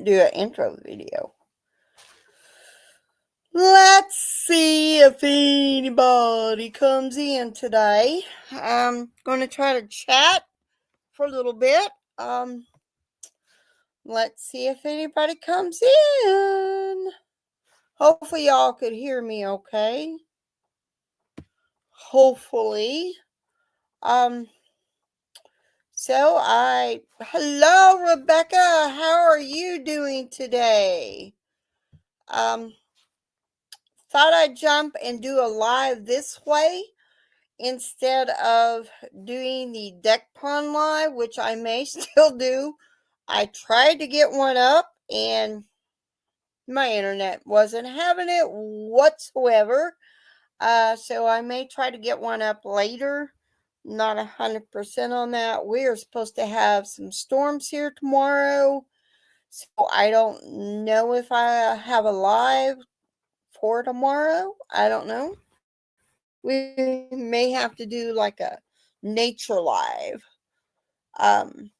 didn't do an intro video. Let's see if anybody comes in today. I'm going to try to chat for a little bit. Let's see if anybody comes in. Hopefully y'all could hear me okay. Hopefully. Hello Rebecca, how are you doing today? Thought I'd jump and do a live this way instead of doing the deck pond live, which I may still do. I tried to get one up and my internet wasn't having it whatsoever. So I may try to get one up later. Not 100% on that. We are supposed to have some storms here tomorrow. So I don't know if I have a live for tomorrow. I don't know. We may have to do like a nature live. And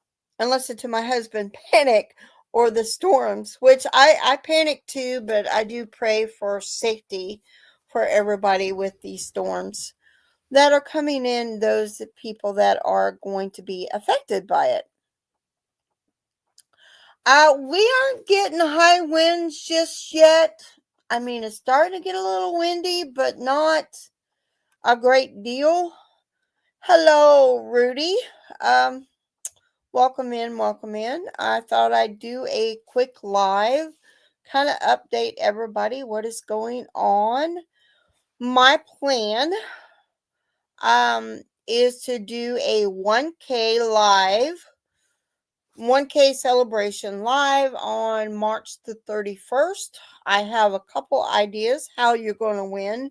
listen to my husband panic or the storms, which I panic too, but I do pray for safety for everybody with these storms that are coming in, those people that are going to be affected by it. We aren't getting high winds just yet. I mean, it's starting to get a little windy, but not a great deal. Hello, Rudy. Welcome in, welcome in. I thought I'd do a quick live, kind of update everybody what is going on. My plan is to do a 1K live, 1K celebration live on March the 31st. I have a couple ideas how you're going to win.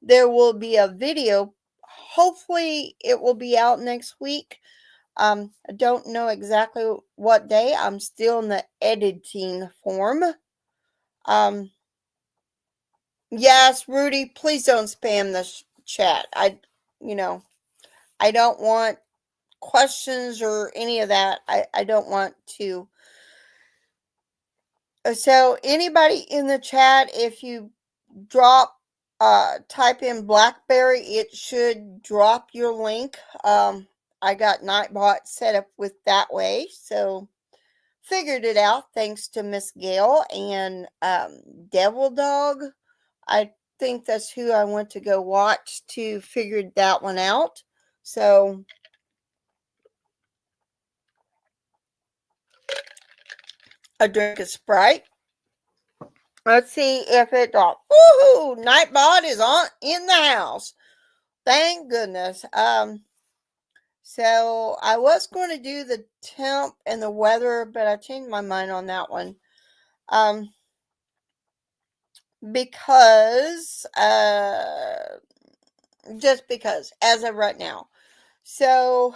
There will be a video. Hopefully it will be out next week. I don't know exactly what day. I'm still in the editing form. Yes, Rudy, please don't spam the chat. I don't want questions or any of that. I don't want to. So anybody in the chat, if you type in BlackBerry, it should drop your link. I got Nightbot set up with that way, so figured it out thanks to Miss Gail and Devil Dog. I think that's who I went to go watch to figure that one out. So a drink of Sprite. Let's see if it drops. Woohoo! Nightbot is in the house. Thank goodness. So I was going to do the temp and the weather, but I changed my mind on that one. Because just because as of right now. So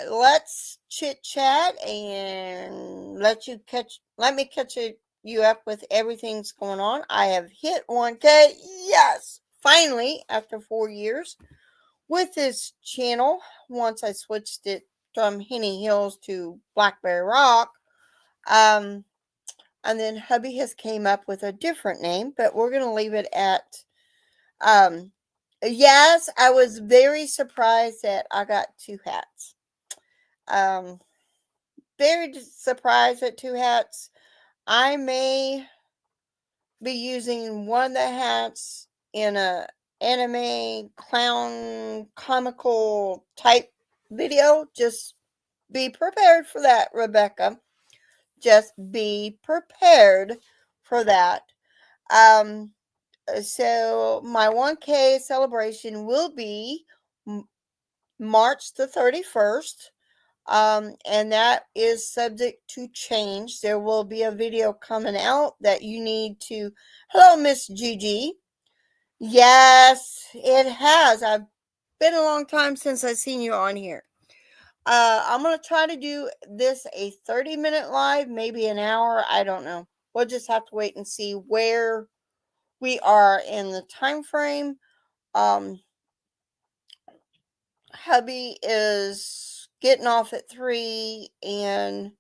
let's chit chat and let me catch you up with everything's going on. I have hit 1K. Yes, finally, after 4 years with this channel. Once I switched it from Henny Hills to Blackberry Rock. And then hubby has came up with a different name, but we're going to leave it at, yes, I was very surprised that I got 2 hats. Very surprised at 2 hats. I may be using one of the hats in a anime clown comical type video. Just be prepared for that, Rebecca. Just be prepared for that. So my 1K celebration will be March the 31st. And that is subject to change. There will be a video coming out that you need to. Hello, Miss Gigi. Yes, it has. I've been a long time since I've seen you on here. I'm going to try to do this a 30-minute live, maybe an hour. I don't know. We'll just have to wait and see where we are in the time frame. Hubby is getting off at 3 and,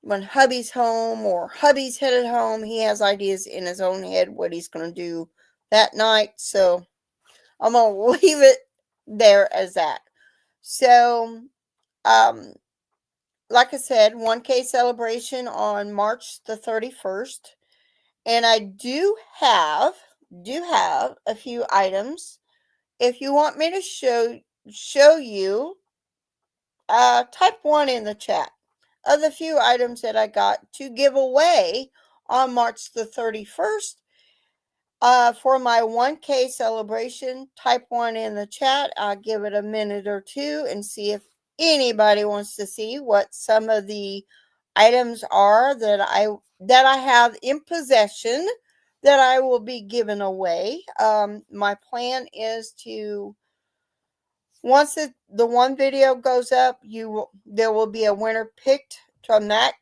when hubby's home or hubby's headed home, he has ideas in his own head what he's going to do that night. So I'm going to leave it there as that. So, like I said, 1K celebration on March the 31st. And I do have a few items. If you want me to show you, type 1 in the chat of the few items that I got to give away on March the 31st. For my 1K celebration, type 1 in the chat. I'll give it a minute or two and see if anybody wants to see what some of the items are that I have in possession that I will be giving away. My plan is to, once the one video goes up, there will be a winner picked from that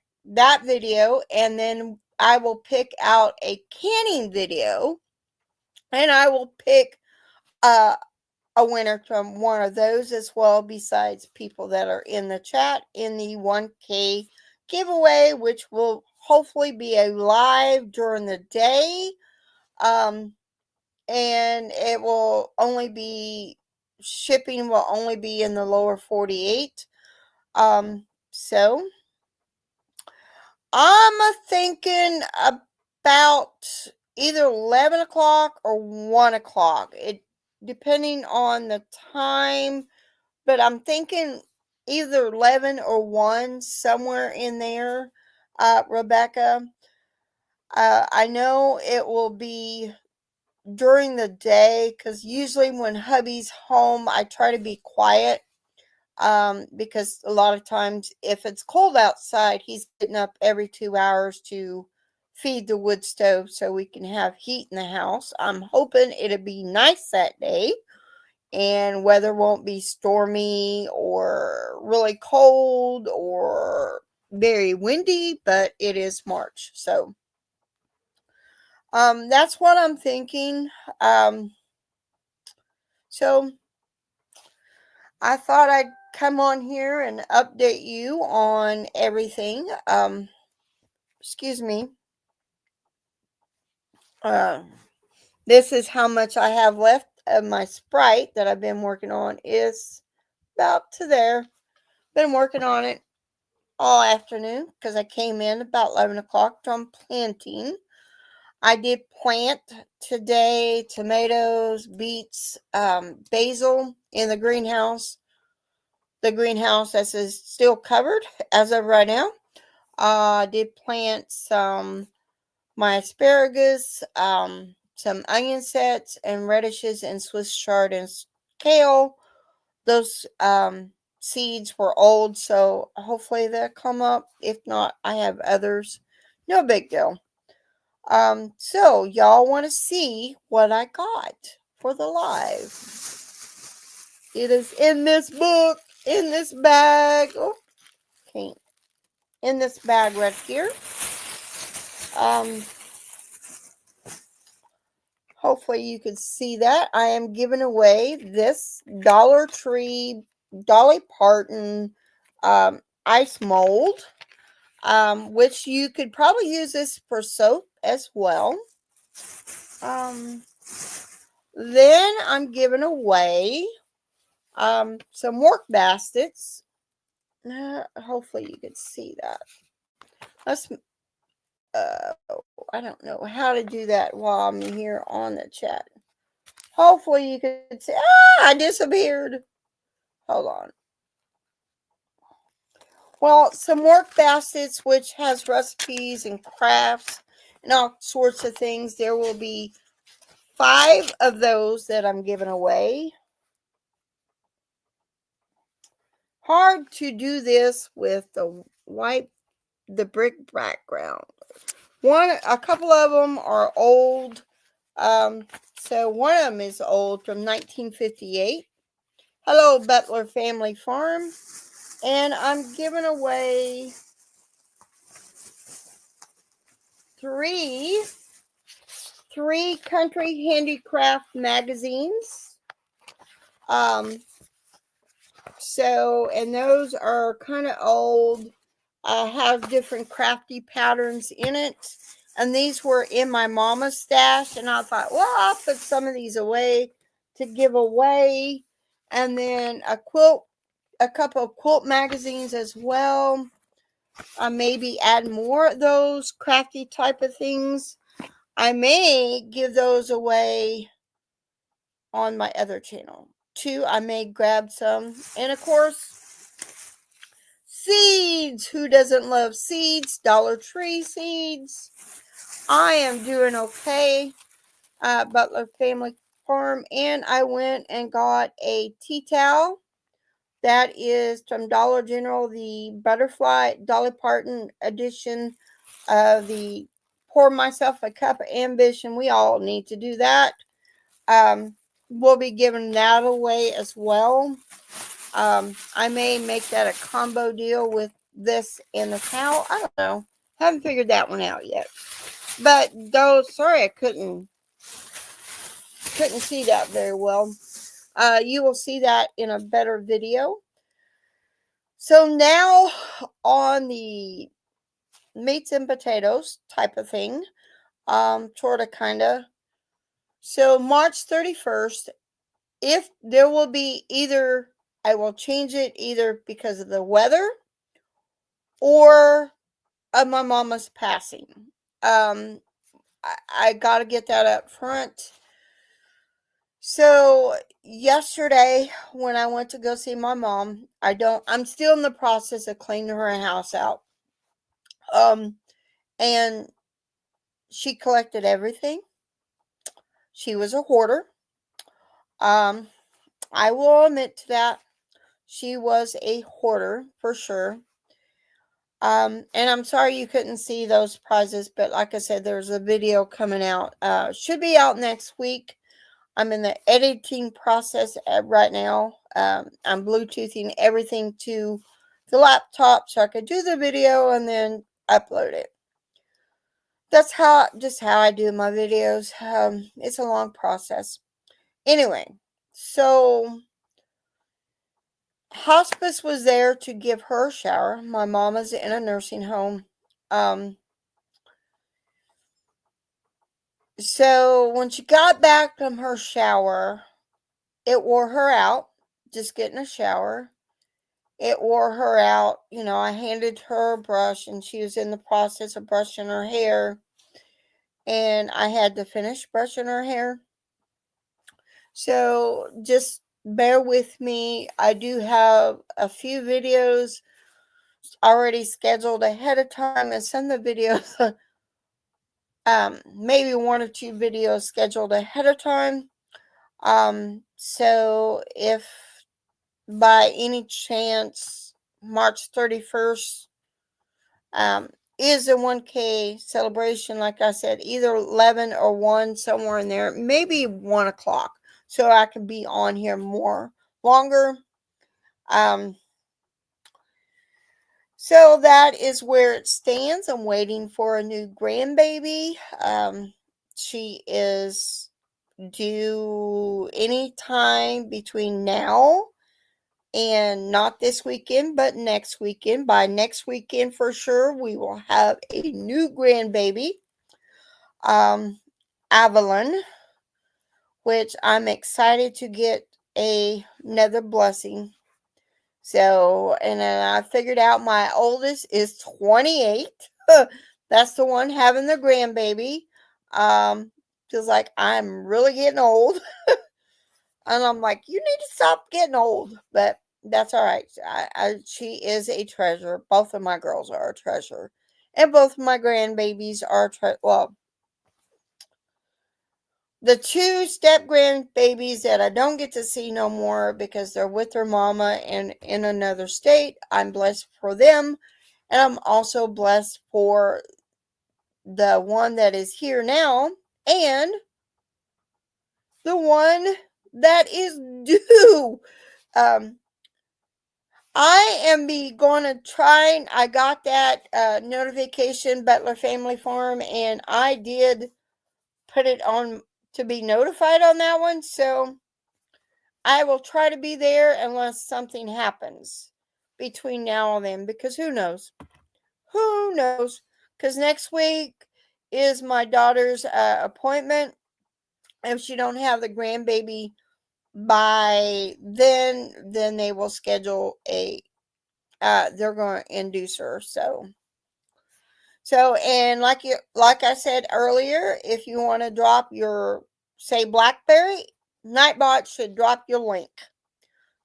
video, and then I will pick out a canning video, and I will pick a winner from one of those as well, besides people that are in the chat in the 1K giveaway, which will hopefully be a live during the day. And it will only be, shipping will only be in the lower 48. So I'm thinking about either 11 o'clock or 1 o'clock. It depending on the time, but I'm thinking either 11 or 1, somewhere in there, Rebecca. I know it will be during the day, because usually when hubby's home, I try to be quiet, because a lot of times if it's cold outside, he's getting up every 2 hours to feed the wood stove so we can have heat in the house. I'm hoping it'll be nice that day and weather won't be stormy or really cold or very windy, but it is March. So that's what I'm thinking. So I thought I'd come on here and update you on everything. Excuse me. This is how much I have left of my Sprite that I've been working on. Is about to there. Been working on it all afternoon because I came in about 11 o'clock from planting. I did plant today tomatoes, beets, basil in the greenhouse. The greenhouse that is still covered as of right now. I did plant my asparagus, some onion sets and radishes and Swiss chard and kale. Those seeds were old, so hopefully they'll come up. If not, I have others. No big deal. So y'all want to see what I got for the live? It is in this book, in this bag. Oh, okay. In this bag right here. Hopefully you can see that. I am giving away this Dollar Tree Dolly Parton ice mold, which you could probably use this for soap as well. Then I'm giving away some work baskets. Hopefully you can see that. Let's I don't know how to do that while I'm here on the chat. Hopefully you can see. I disappeared. Hold on. Well, some work baskets, which has recipes and crafts and all sorts of things. There will be 5 of those that I'm giving away. Hard to do this with the brick background. A couple of them are old. So one of them is old, from 1958. Hello, Butler Family Farm. And I'm giving away 3 country handicraft magazines. So, and those are kind of old. have different crafty patterns in it. And these were in my mama's stash. And I thought, well, I'll put some of these away to give away. And then a couple of quilt magazines as well. Maybe add more of those crafty type of things. I may give those away on my other channel too. I may grab some. And of course, seeds. Who doesn't love seeds? Dollar Tree seeds. I am doing okay. Butler Family Farm. And I went and got a tea towel. That is from Dollar General, the Butterfly Dolly Parton edition of the Pour Myself a Cup of Ambition. We all need to do that. We'll be giving that away as well. I may make that a combo deal with this and the towel. I don't know. Haven't figured that one out yet. But though, sorry, I couldn't see that very well. You will see that in a better video. So now on the meats and potatoes type of thing, sort of kind of. So March 31st, if there will be either, I will change it either because of the weather or of my mama's passing. I got to get that up front. So yesterday when I went to go see my mom, I'm still in the process of cleaning her house out. And she collected everything. She was a hoarder. I will admit to that. She was a hoarder for sure. And I'm sorry you couldn't see those prizes, but like I said, there's a video coming out. Should be out next week. I'm in the editing process right now. I'm Bluetoothing everything to the laptop so I could do the video and then upload it. That's just how I do my videos. It's a long process. Anyway, so hospice was there to give her a shower. My mom is in a nursing home. So when she got back from her shower, it wore her out, just getting a shower. It wore her out. I handed her a brush and she was in the process of brushing her hair. And I had to finish brushing her hair. So just bear with me. I do have a few videos already scheduled ahead of time, and some of the videos, maybe one or two videos scheduled ahead of time. So if by any chance March 31st is a 1K celebration, like I said, either 11 or 1, somewhere in there, maybe 1 o'clock, so I can be on here longer. So that is where it stands. I'm waiting for a new grandbaby. She is due anytime between now and not this weekend, but next weekend. By next weekend, for sure, we will have a new grandbaby, Avalon, which I'm excited to get another blessing. So, and then I figured out my oldest is 28. That's the one having the grandbaby. Feels like I'm really getting old. And I'm like, you need to stop getting old. But that's all right. She is a treasure. Both of my girls are a treasure. And both of my grandbabies are well, the 2 step grandbabies that I don't get to see no more because they're with their mama and in another state, I'm blessed for them. And I'm also blessed for the one that is here now and the one that is due. I am going to try. I got that notification, Butler Family Farm, and I did put it on to be notified on that one. So I will try to be there unless something happens between now and then, because who knows? Who knows? Because next week is my daughter's appointment. If she don't have the grandbaby by then they will schedule a they're going to induce her. So and like I said earlier, if you want to drop your say BlackBerry, Nightbot should drop your link.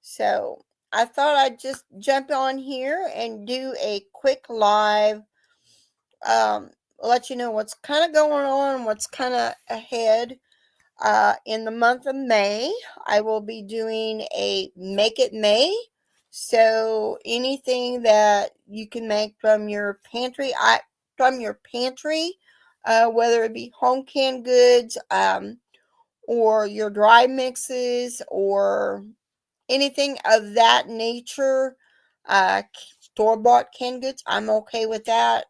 So I thought I'd just jump on here and do a quick live, um, let you know what's kind of going on, what's kind of ahead. In the month of May, I will be doing a Make It May. So anything that you can make from your pantry, whether it be home canned goods, or your dry mixes, or anything of that nature, store bought canned goods, I'm okay with that.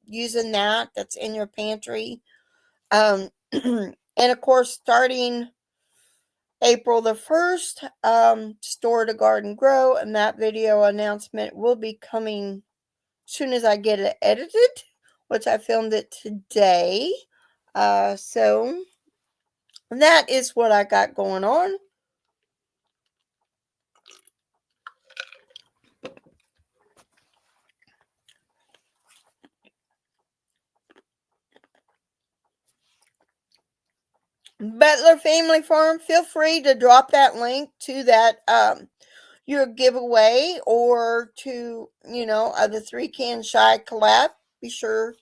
Using that's in your pantry. And of course, starting April the 1st, Store to Garden Grow, and that video announcement will be coming soon as I get it edited, which I filmed it today. So that is what I got going on. Butler Family Farm, feel free to drop that link to that your giveaway, or to the 3 Can Shy collab. Be sure,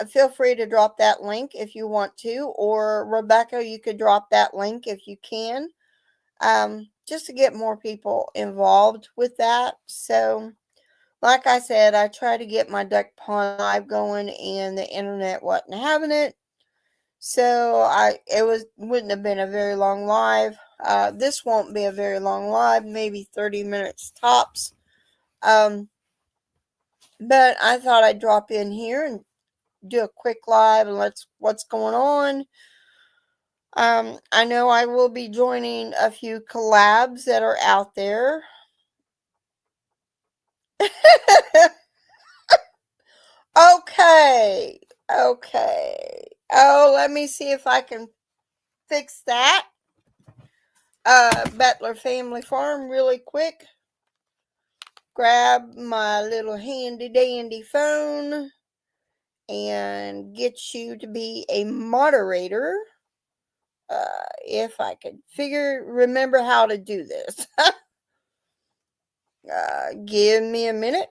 feel free to drop that link if you want to, or Rebecca, you could drop that link if you can, just to get more people involved with that. So like I said, I tried to get my duck pond live going and the internet wasn't having it. So wouldn't have been a very long live. This won't be a very long live, maybe 30 minutes tops. But I thought I'd drop in here and do a quick live and let's what's going on. I know I will be joining a few collabs that are out there. Okay. Okay. Oh, let me see if I can fix that. Butler Family Farm really quick. Grab my little handy dandy phone and get you to be a moderator. If I could remember how to do this. Give me a minute.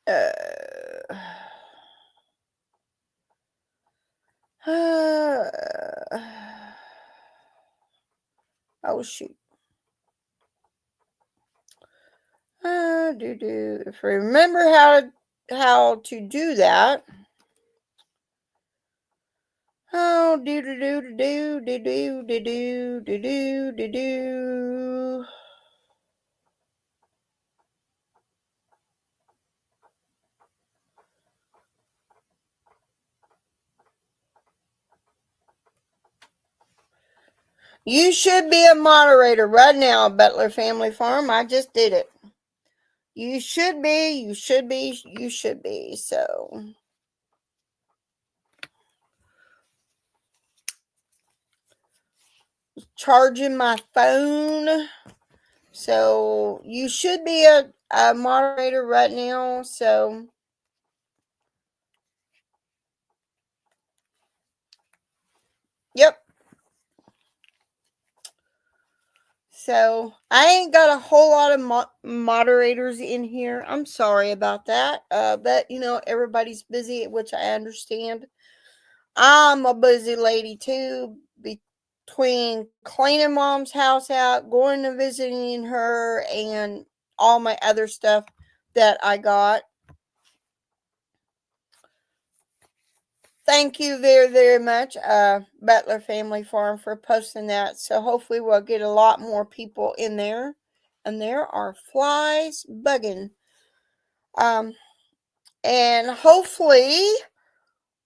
Uh, oh shoot. If I remember how to do that. Oh, do. You should be a moderator right now, Butler Family Farm. I just did it. You should be. So, charging my phone. So, you should be a moderator right now. So, yep. So, I ain't got a whole lot of moderators in here. I'm sorry about that. But, everybody's busy, which I understand. I'm a busy lady too, between cleaning mom's house out, going to visiting her, and all my other stuff that I got. Thank you very, very much, Butler Family Farm, for posting that. So hopefully we'll get a lot more people in there. And there are flies bugging. And hopefully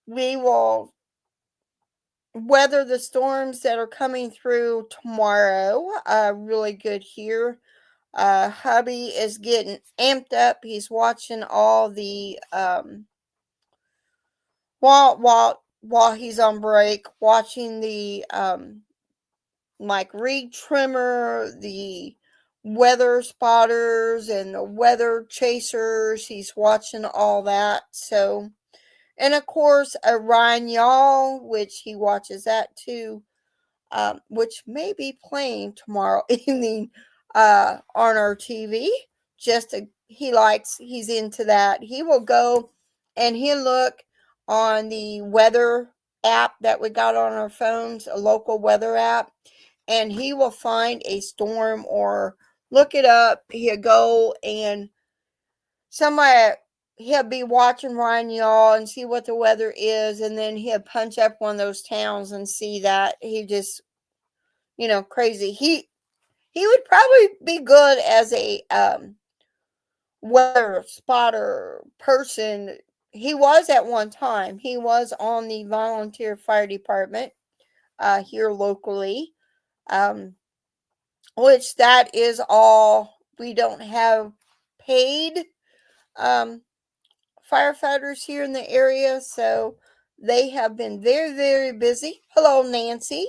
we will weather the storms that are coming through tomorrow really good here. Hubby is getting amped up. He's watching all the while he's on break, watching the like reed trimmer, the weather spotters, and the weather chasers. He's watching all that. So, and of course, Ryan Y'all, which he watches that too, which may be playing tomorrow evening on our TV. He's into that. He will go and he'll look on the weather app that we got on our phones, a local weather app, and he will find a storm or look it up. He'll go and somebody he'll be watching Ryan Y'all and see what the weather is, and then he'll punch up one of those towns and see that. He just, crazy. He would probably be good as a weather spotter person. He was at one time. He was on the volunteer fire department here locally, um, which that is all. We don't have paid um, firefighters here in the area, so they have been very, very busy. Hello, Nancy.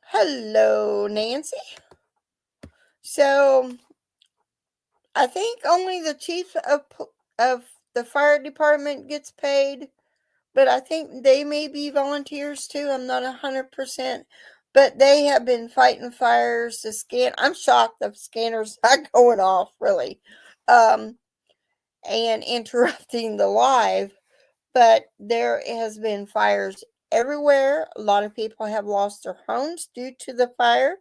Hello, Nancy. So I think only the chief of the fire department gets paid, but I think they may be volunteers too. I'm not 100%, but they have been fighting fires. The scan. I'm shocked the scanner's not going off really, um, and interrupting the live. But there has been fires everywhere. A lot of people have lost their homes due to the fire.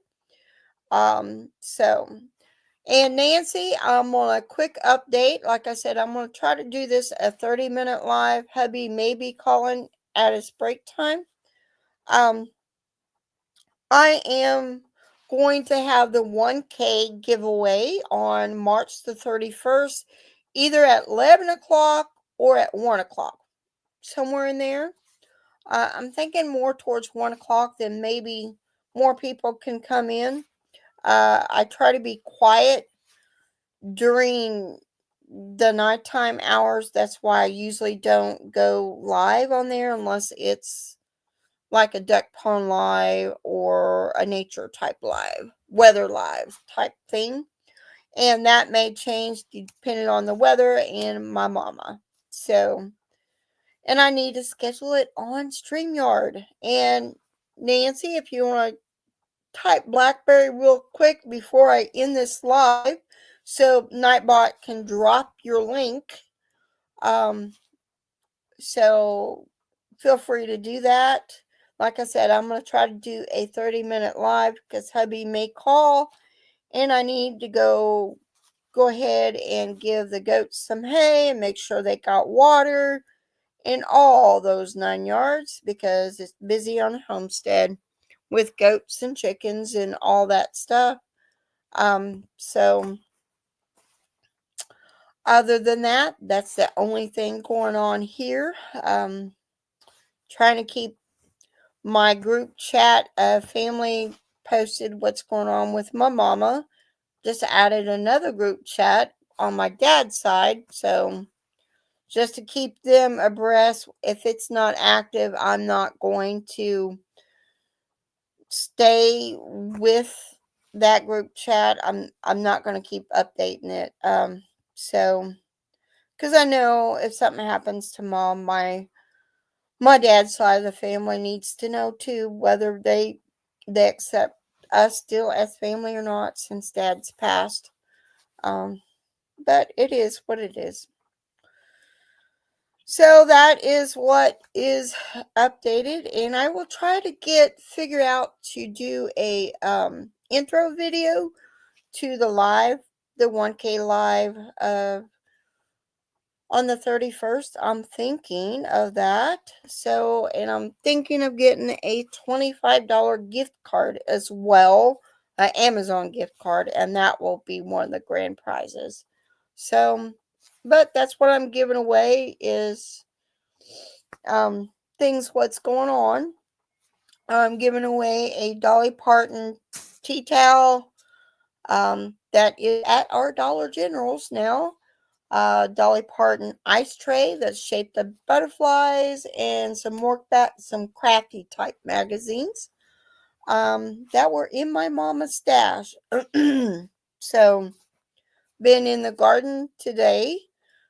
So and Nancy, I'm on a quick update. Like I said, I'm going to try to do this a 30-minute live. Hubby may be calling at his break time. Um, I am going to have the 1K giveaway on March the 31st, either at 11 o'clock or at 1 o'clock, somewhere in there. I'm thinking more towards 1 o'clock, then maybe more people can come in. I try to be quiet during the nighttime hours. That's why I usually don't go live on there unless it's like a duck pond live or a nature type live, weather live type thing. And that may change depending on the weather and my mama. So, and I need to schedule it on StreamYard. And Nancy, if you want to type Blackberry real quick before I end this live, so Nightbot can drop your link. Um, so feel free to do that. Like I said, I'm going to try to do a 30-minute live because hubby may call and I need to go ahead and give the goats some hay and make sure they got water and all those 9 yards because it's busy on homestead with goats and chickens and all that stuff. So other than that, that's the only thing going on here. Trying to keep my group chat family posted what's going on with my mama. Just added another group chat on my dad's side. So just to keep them abreast. If it's not active, I'm not going to stay with that group chat. I'm not going to keep updating it. So because I know if something happens to mom, my dad's side of the family needs to know too whether they accept us still as family or not since dad's passed. Um, but it is what it is. So that is what is updated, and I will try to figure out to do a intro video to the 1K live on the 31st. I'm thinking of that. So, and I'm thinking of getting a $25 gift card as well, an Amazon gift card, and that will be one of the grand prizes. So, but that's what I'm giving away is things what's going on. I'm giving away a Dolly Parton tea towel that is at our Dollar Generals now. Dolly Parton ice tray that's shaped of butterflies, and some crafty type magazines that were in my mama's stash. So, been in the garden today.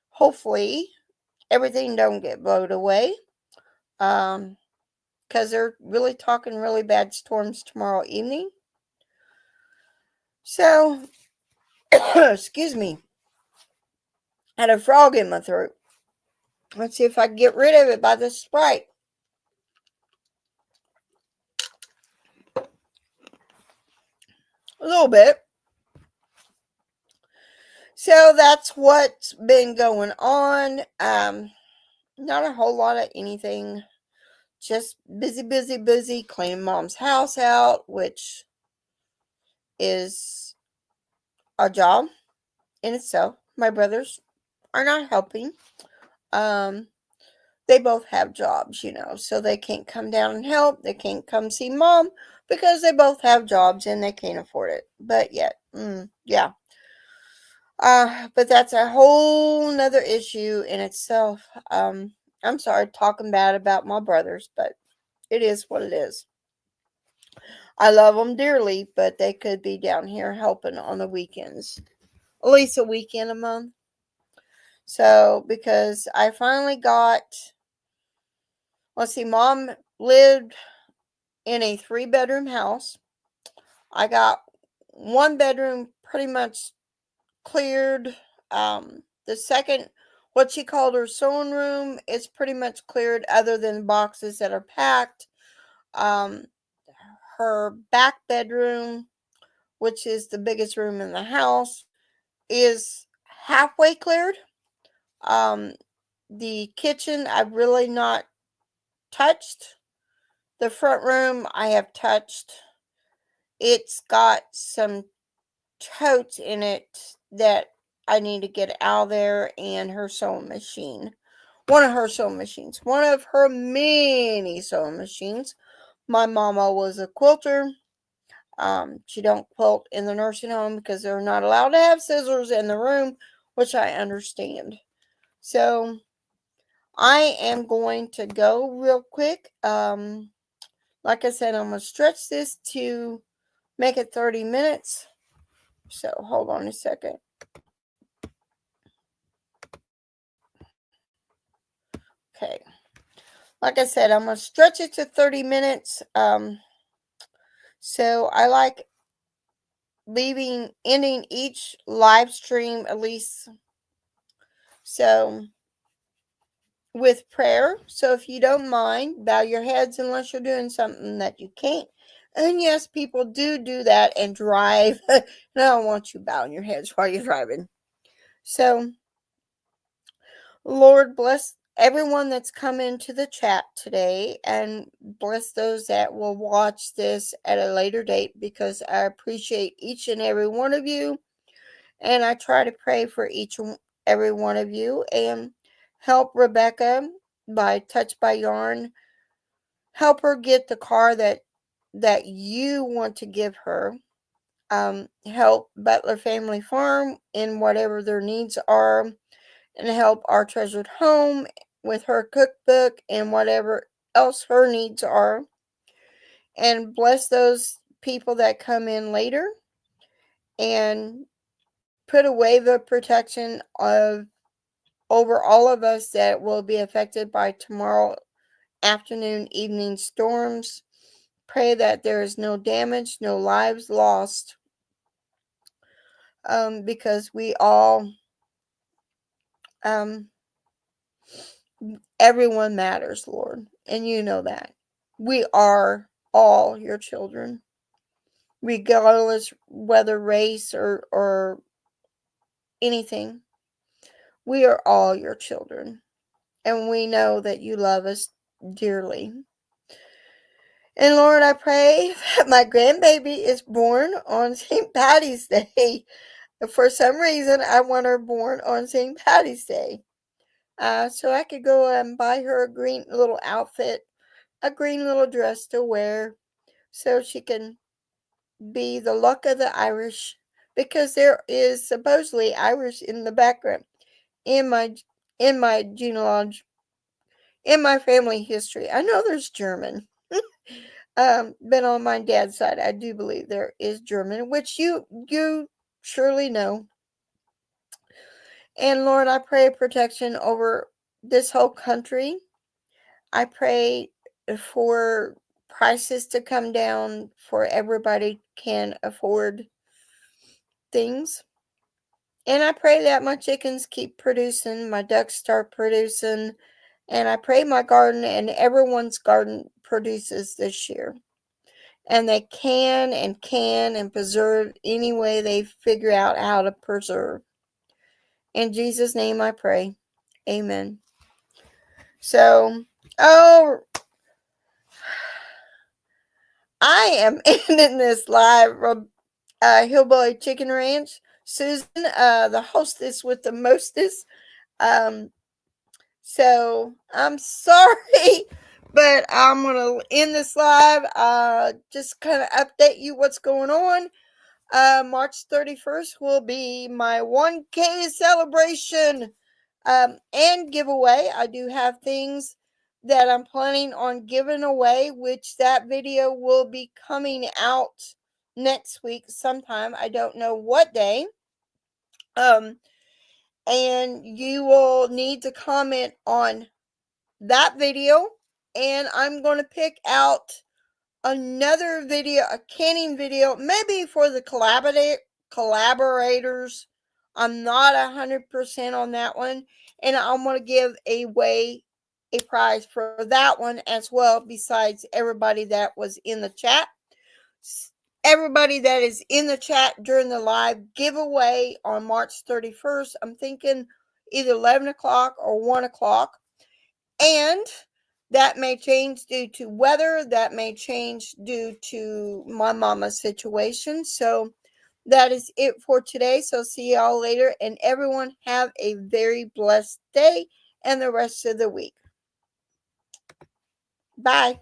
Hopefully, everything don't get blowed away. Because they're really talking really bad storms tomorrow evening. So, excuse me, I had a frog in my throat. Let's see if I can get rid of it by the Sprite. A little bit. So that's what's been going on. Not a whole lot of anything. Just busy cleaning mom's house out, which is a job in itself. My brothers are not helping. Um, they both have jobs, so they can't come down and help. They can't come see mom because they both have jobs and they can't afford it. But yet, yeah. But that's a whole nother issue in itself. I'm sorry talking bad about my brothers, but it is what it is. I love them dearly, but they could be down here helping on the weekends. At least a weekend a month. So, because I finally got, let's see, mom lived in a 3-bedroom house. I got 1 bedroom pretty much cleared. The second, what she called her sewing room, is pretty much cleared other than boxes that are packed. Um, her back bedroom, which is the biggest room in the house, is halfway cleared. Um, the kitchen I've really not touched. The front room I have touched. It's got some totes in it that I need to get out of there, and her sewing machine. One of her sewing machines. One of her many sewing machines. My mama was a quilter. She don't quilt in the nursing home because they're not allowed to have scissors in the room, which I understand. So I am going to go real quick. Like I said, I'm going to stretch this to make it 30 minutes. So hold on a second. Okay. Like I said, I'm going to stretch it to 30 minutes. So I like ending each live stream at least so with prayer. So if you don't mind, bow your heads unless you're doing something that you can't. And yes, people do that and drive. And I don't want you bowing your heads while you're driving. So, Lord, bless everyone that's come into the chat today, and bless those that will watch this at a later date, because I appreciate each and every one of you, and I try to pray for each and every one of you, and help Rebecca by Touch by Yarn. Help her get the car that you want to give her. Help Butler Family Farm in whatever their needs are, and help Our Treasured Home with her cookbook and whatever else her needs are. And bless those people that come in later, and put a wave of protection over all of us that will be affected by tomorrow afternoon, evening storms. Pray that there is no damage, no lives lost, because we all, everyone matters, Lord, and you know that. We are all your children, regardless whether race or anything. We are all your children, and we know that you love us dearly. And Lord, I pray that my grandbaby is born on St. Patty's Day. For some reason, I want her born on St. Patty's Day. So I could go and buy her a green little outfit, a green little dress to wear, so she can be the luck of the Irish, because there is supposedly Irish in the background in my genealogy, in my family history. I know there's German. But on my dad's side, I do believe there is German, which you surely know. And Lord, I pray protection over this whole country. I pray for prices to come down for everybody can afford things. And I pray that my chickens keep producing, my ducks start producing, and I pray my garden and everyone's garden produces this year. And they can preserve any way they figure out how to preserve. In Jesus' name I pray. Amen. So, oh, I am ending this live from Hillbilly Chicken Ranch. Susan, the hostess with the mostest. Um, so I'm sorry, but I'm gonna end this live. Just kind of update you what's going on. March 31st will be my 1K celebration and giveaway. I do have things that I'm planning on giving away, which that video will be coming out next week sometime. I don't know what day. And you will need to comment on that video, and I'm going to pick out another video, a canning video, maybe for the collaborators. I'm not 100% on that one, and I'm going to give away a prize for that one as well, besides everybody that was in the chat. Everybody that is in the chat during the live giveaway on March 31st, I'm thinking either 11 o'clock or 1 o'clock. And that may change due to weather. That may change due to my mama's situation. So that is it for today. So see y'all later. And everyone have a very blessed day and the rest of the week. Bye.